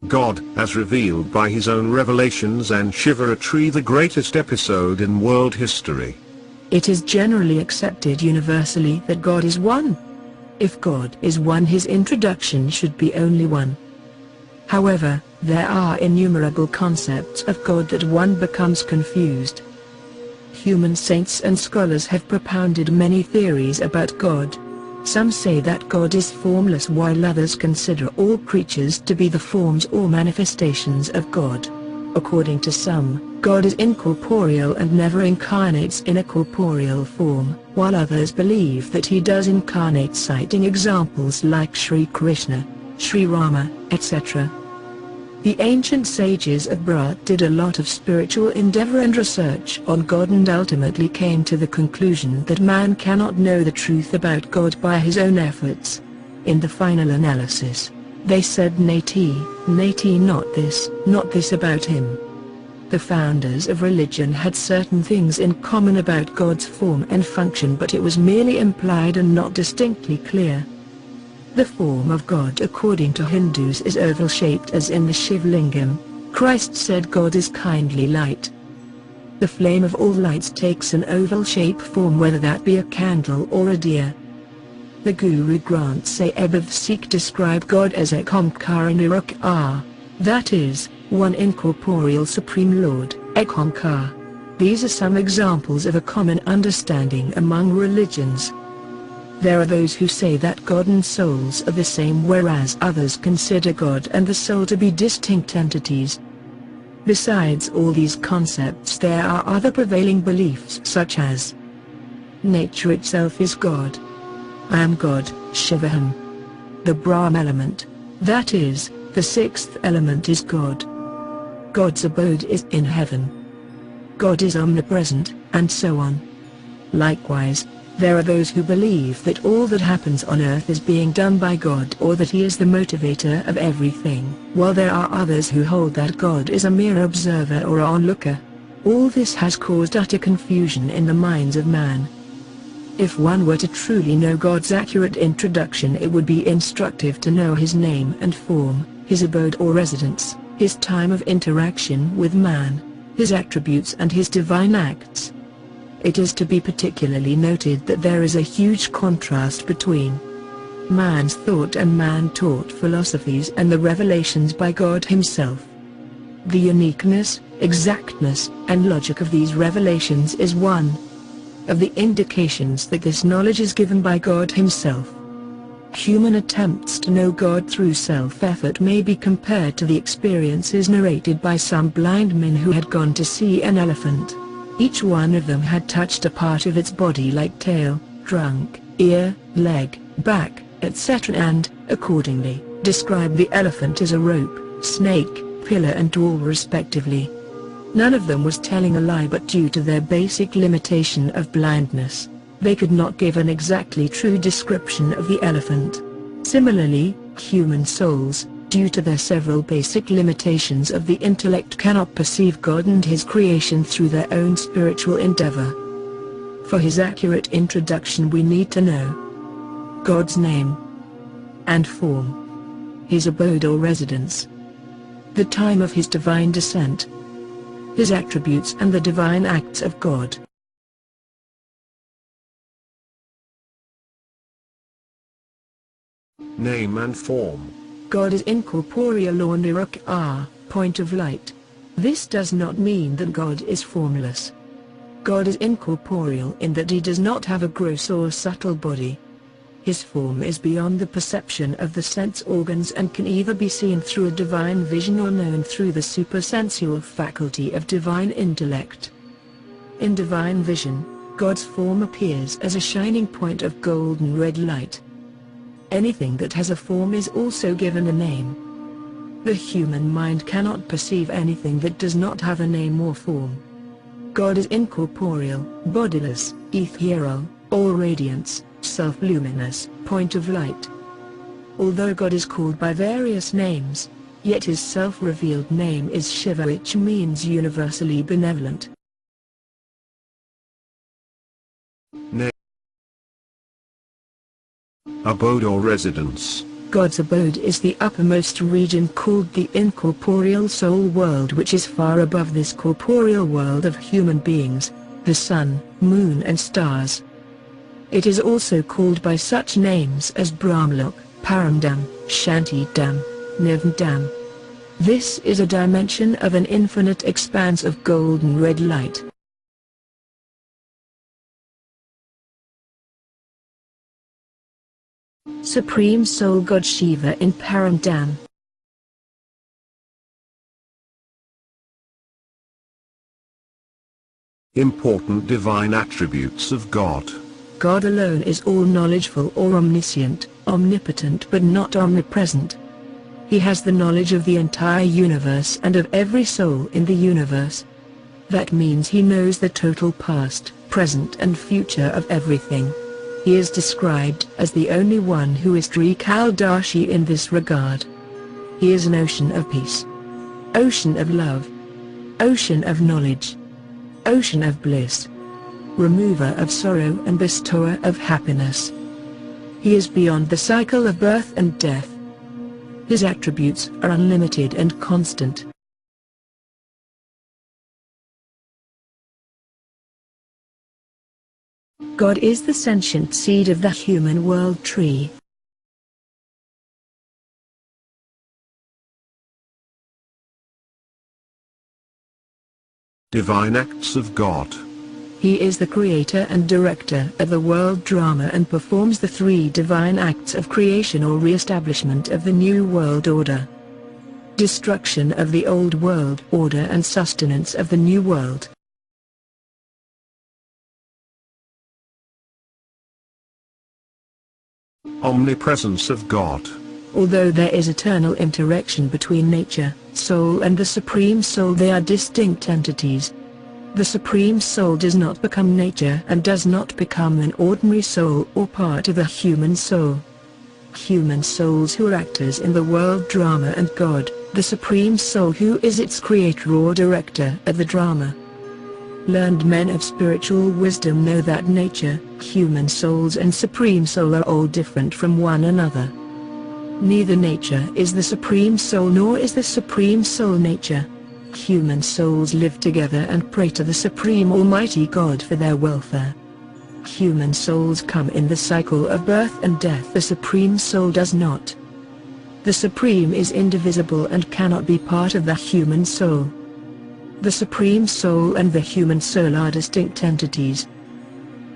God, as revealed by his own revelations and Shivaratri, the greatest episode in world history. It is generally accepted universally that God is one. If God is one, his introduction should be only one. However, there are innumerable concepts of God that one becomes confused. Human saints and scholars have propounded many theories about God. Some say that God is formless, while others consider all creatures to be the forms or manifestations of God. According to some, God is incorporeal and never incarnates in a corporeal form, while others believe that he does incarnate, citing examples like Sri Krishna, Sri Rama, etc. The ancient sages of Brahma did a lot of spiritual endeavor and research on God and ultimately came to the conclusion that man cannot know the truth about God by his own efforts. In the final analysis, they said nati not this about him. The founders of religion had certain things in common about God's form and function, but it was merely implied and not distinctly clear. The form of God according to Hindus is oval-shaped as in the Shiv Lingam. Christ said God is kindly light. The flame of all lights takes an oval-shaped form, whether that be a candle or a deer. The Guru Granth Sahib of Sikh describe God as Ek Omkar Nirakar, that is, one incorporeal Supreme Lord, Ek Omkar. These are some examples of a common understanding among religions. There are those who say that God and souls are the same, whereas others consider God and the soul to be distinct entities. Besides all these concepts, there are other prevailing beliefs such as nature itself is God. I am God, Shivaham. The Brahma element, that is, the sixth element, is God. God's abode is in heaven. God is omnipresent, and so on. Likewise, there are those who believe that all that happens on earth is being done by God, or that he is the motivator of everything, while there are others who hold that God is a mere observer or onlooker. All this has caused utter confusion in the minds of man. If one were to truly know God's accurate introduction, it would be instructive to know his name and form, his abode or residence, his time of interaction with man, his attributes and his divine acts. It is to be particularly noted that there is a huge contrast between man's thought and man-taught philosophies and the revelations by God himself. The uniqueness, exactness, and logic of these revelations is one of the indications that this knowledge is given by God himself. Human attempts to know God through self-effort may be compared to the experiences narrated by some blind men who had gone to see an elephant. Each one of them had touched a part of its body like tail, trunk, ear, leg, back, etc., and, accordingly, described the elephant as a rope, snake, pillar and tool respectively. None of them was telling a lie, but due to their basic limitation of blindness, they could not give an exactly true description of the elephant. Similarly, human souls, due to their several basic limitations of the intellect, cannot perceive God and his creation through their own spiritual endeavor. For his accurate introduction we need to know God's name and form, his abode or residence, the time of his divine descent, his attributes and the divine acts of God. Name and form. God is incorporeal or nirakar, point of light. This does not mean that God is formless. God is incorporeal in that he does not have a gross or subtle body. His form is beyond the perception of the sense organs and can either be seen through a divine vision or known through the supersensual faculty of divine intellect. In divine vision, God's form appears as a shining point of golden red light. Anything that has a form is also given a name. The human mind cannot perceive anything that does not have a name or form. God is incorporeal, bodiless, ethereal, all radiance, self-luminous, point of light. Although God is called by various names, yet his self-revealed name is Shiva, which means universally benevolent. Abode or residence. God's abode is the uppermost region called the incorporeal soul world, which is far above this corporeal world of human beings, the sun, moon and stars. It is also called by such names as Brahmlok, Paramdam, Shantidam, Nirvandam. This is a dimension of an infinite expanse of golden red light. Supreme Soul God Shiva in Paramdam. Important divine attributes of God. God alone is all-knowledgeful or omniscient, omnipotent but not omnipresent. He has the knowledge of the entire universe and of every soul in the universe. That means he knows the total past, present and future of everything. He is described as the only one who is Trikaldashi in this regard. He is an ocean of peace, ocean of love, ocean of knowledge, ocean of bliss, remover of sorrow and bestower of happiness. He is beyond the cycle of birth and death. His attributes are unlimited and constant. God is the sentient seed of the human world tree. Divine acts of God. He is the creator and director of the world drama and performs the three divine acts of creation or re-establishment of the new world order, destruction of the old world order and sustenance of the new world. Omnipresence of God. Although there is eternal interaction between nature, soul and the Supreme Soul, they are distinct entities. The Supreme Soul does not become nature and does not become an ordinary soul or part of the human soul. Human souls who are actors in the world drama and God, the Supreme Soul who is its creator or director of the drama. Learned men of spiritual wisdom know that nature, human souls and Supreme Soul are all different from one another. Neither nature is the Supreme Soul nor is the Supreme Soul nature. Human souls live together and pray to the Supreme Almighty God for their welfare. Human souls come in the cycle of birth and death. The Supreme Soul does not. The Supreme is indivisible and cannot be part of the human soul. The Supreme Soul and the human soul are distinct entities.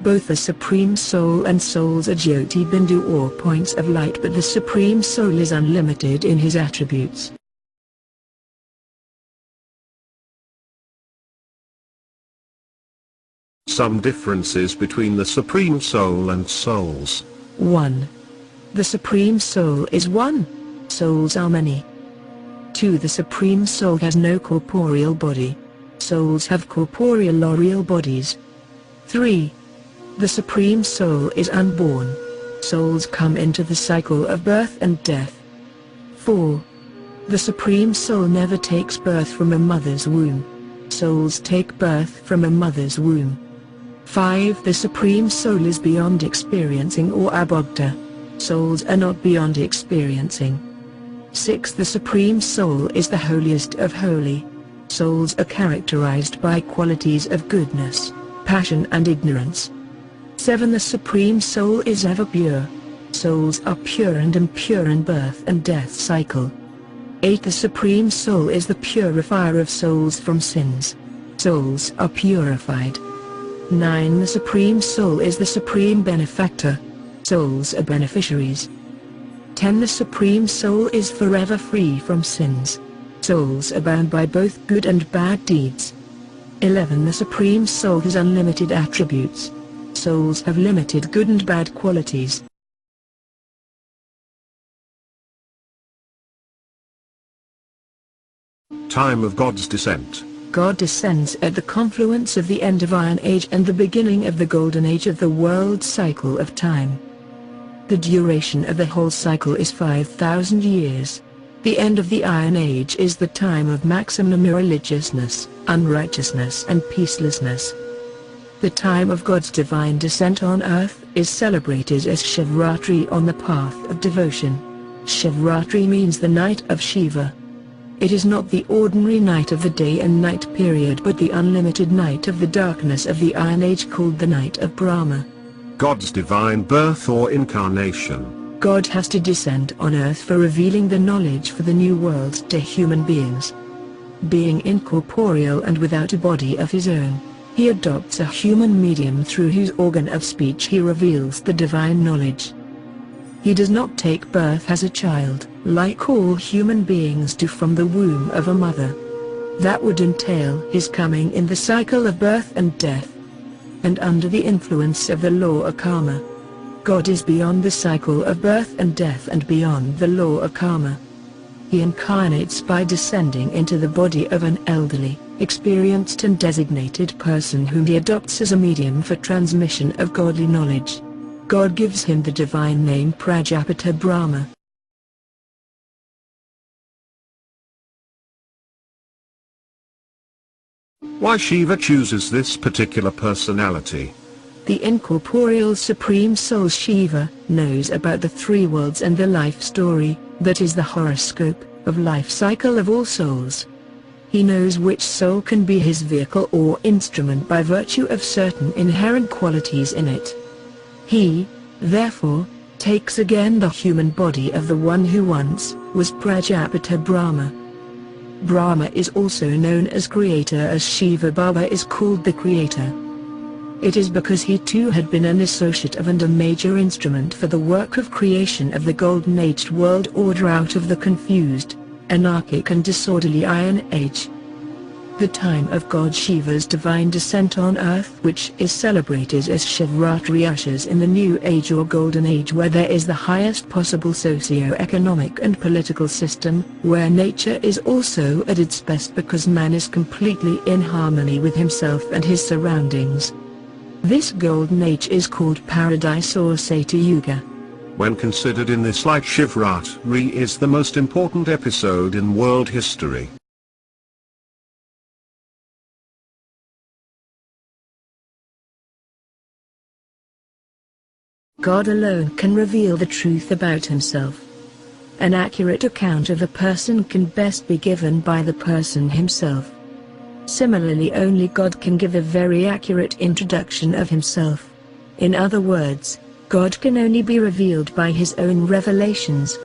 Both the Supreme Soul and souls are Jyoti Bindu or points of light, but the Supreme Soul is unlimited in his attributes. Some differences between the Supreme Soul and souls. 1. The Supreme Soul is one. Souls are many. 2. The Supreme Soul has no corporeal body. Souls have corporeal or real bodies. 3. The Supreme Soul is unborn. Souls come into the cycle of birth and death. 4. The Supreme Soul never takes birth from a mother's womb. Souls take birth from a mother's womb. 5. The Supreme Soul is beyond experiencing or abhogta. Souls are not beyond experiencing. 6. The Supreme Soul is the holiest of holy. Souls are characterized by qualities of goodness, passion and ignorance. 7. The Supreme Soul is ever pure. Souls are pure and impure in birth and death cycle. 8. The Supreme Soul is the purifier of souls from sins. Souls are purified. 9. The Supreme Soul is the supreme benefactor. Souls are beneficiaries. 10. The Supreme Soul is forever free from sins. Souls are bound by both good and bad deeds. 11. The Supreme Soul has unlimited attributes. Souls have limited good and bad qualities. Time of God's descent. God descends at the confluence of the end of Iron Age and the beginning of the Golden Age of the world cycle of time. The duration of the whole cycle is 5,000 years. The end of the Iron Age is the time of maximum irreligiousness, unrighteousness and peacelessness. The time of God's divine descent on earth is celebrated as Shivratri on the path of devotion. Shivratri means the night of Shiva. It is not the ordinary night of the day and night period but the unlimited night of the darkness of the Iron Age called the night of Brahma. God's divine birth or incarnation. God has to descend on earth for revealing the knowledge for the new world to human beings. Being incorporeal and without a body of his own, he adopts a human medium through whose organ of speech he reveals the divine knowledge. He does not take birth as a child, like all human beings do from the womb of a mother. That would entail his coming in the cycle of birth and death. And under the influence of the law of karma. God is beyond the cycle of birth and death and beyond the law of karma. He incarnates by descending into the body of an elderly, experienced and designated person whom he adopts as a medium for transmission of godly knowledge. God gives him the divine name Prajapita Brahma. Why Shiva chooses this particular personality? The incorporeal Supreme Soul Shiva knows about the three worlds and the life story, that is the horoscope, of life cycle of all souls. He knows which soul can be his vehicle or instrument by virtue of certain inherent qualities in it. He, therefore, takes again the human body of the one who once was Prajapita Brahma. Brahma is also known as creator, as Shiva Baba is called the creator. It is because he too had been an associate of and a major instrument for the work of creation of the golden aged world order out of the confused, anarchic and disorderly Iron Age. The time of God Shiva's divine descent on earth, which is celebrated as Shivratri, ushers in the new age or golden age, where there is the highest possible socio-economic and political system, where nature is also at its best because man is completely in harmony with himself and his surroundings. This golden age is called Paradise or Satya Yuga. When considered in this light, Shivratri is the most important episode in world history. God alone can reveal the truth about himself. An accurate account of a person can best be given by the person himself. Similarly, only God can give a very accurate introduction of himself. In other words, God can only be revealed by his own revelations.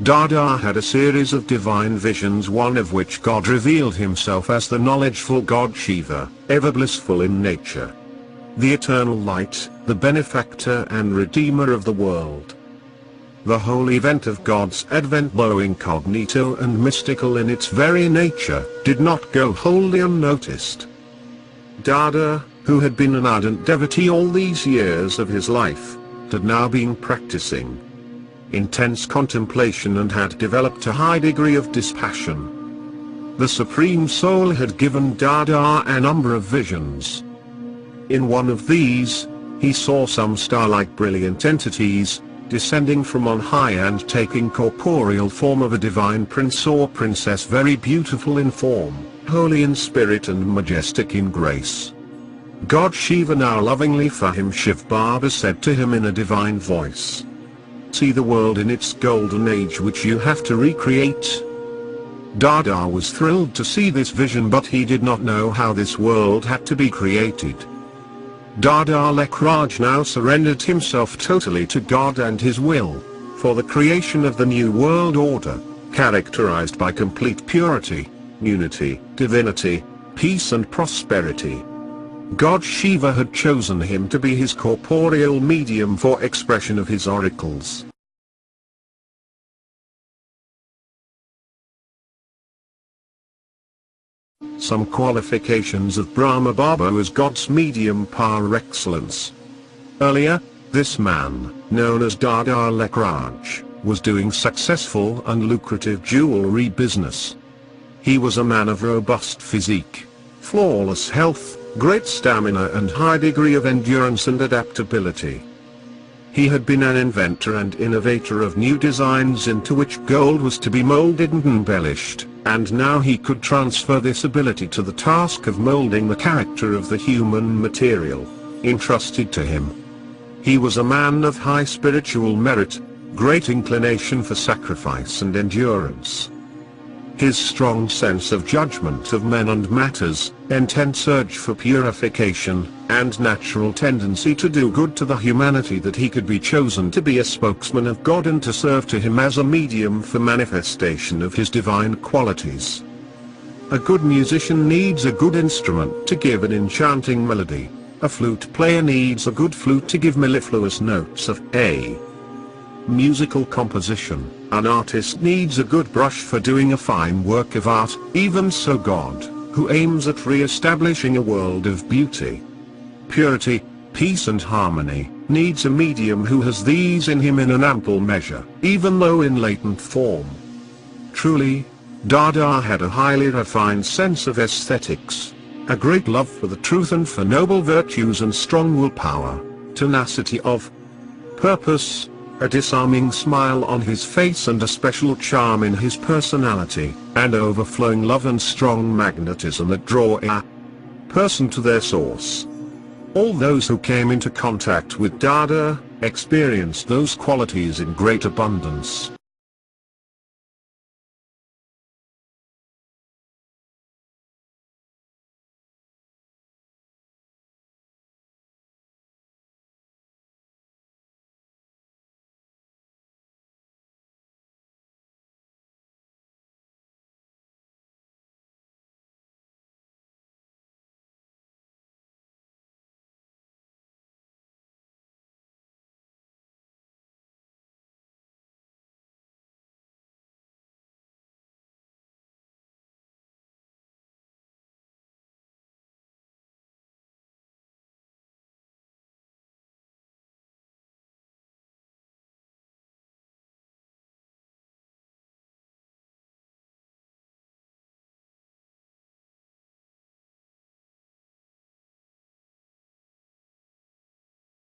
Dada had a series of divine visions, one of which God revealed himself as the knowledgeful God Shiva, ever blissful in nature. The eternal light, the benefactor and redeemer of the world. The whole event of God's advent, though incognito and mystical in its very nature, did not go wholly unnoticed. Dada, who had been an ardent devotee all these years of his life, had now been practicing intense contemplation and had developed a high degree of dispassion. The Supreme Soul had given Dada a number of visions. In one of these, he saw some star-like brilliant entities, descending from on high and taking corporeal form of a divine prince or princess, very beautiful in form, holy in spirit and majestic in grace. God Shiva, now lovingly for him Shiv Baba, said to him in a divine voice, "See the world in its golden age which you have to recreate." Dada was thrilled to see this vision, but he did not know how this world had to be created. Dada Lekraj now surrendered himself totally to God and his will, for the creation of the new world order, characterized by complete purity, unity, divinity, peace and prosperity. God Shiva had chosen him to be his corporeal medium for expression of his oracles. Some qualifications of Brahma Baba as God's medium par excellence. Earlier, this man, known as Dada Lekraj, was doing successful and lucrative jewelry business. He was a man of robust physique, flawless health, great stamina and high degree of endurance and adaptability. He had been an inventor and innovator of new designs into which gold was to be molded and embellished, and now he could transfer this ability to the task of molding the character of the human material. entrusted to him. He was a man of high spiritual merit, great inclination for sacrifice and endurance. His strong sense of judgment of men and matters, intense urge for purification, and natural tendency to do good to the humanity that he could be chosen to be a spokesman of God and to serve to him as a medium for manifestation of his divine qualities. A good musician needs a good instrument to give an enchanting melody. A flute player needs a good flute to give mellifluous notes of A. Musical composition. An artist needs a good brush for doing a fine work of art. Even so God, who aims at re-establishing a world of beauty, purity, peace and harmony, needs a medium who has these in him in an ample measure, even though in latent form. Truly, Dada had a highly refined sense of aesthetics, a great love for the truth and for noble virtues and strong willpower, tenacity of purpose, a disarming smile on his face and a special charm in his personality, and overflowing love and strong magnetism that draw a person to their source. All those who came into contact with Dada experienced those qualities in great abundance.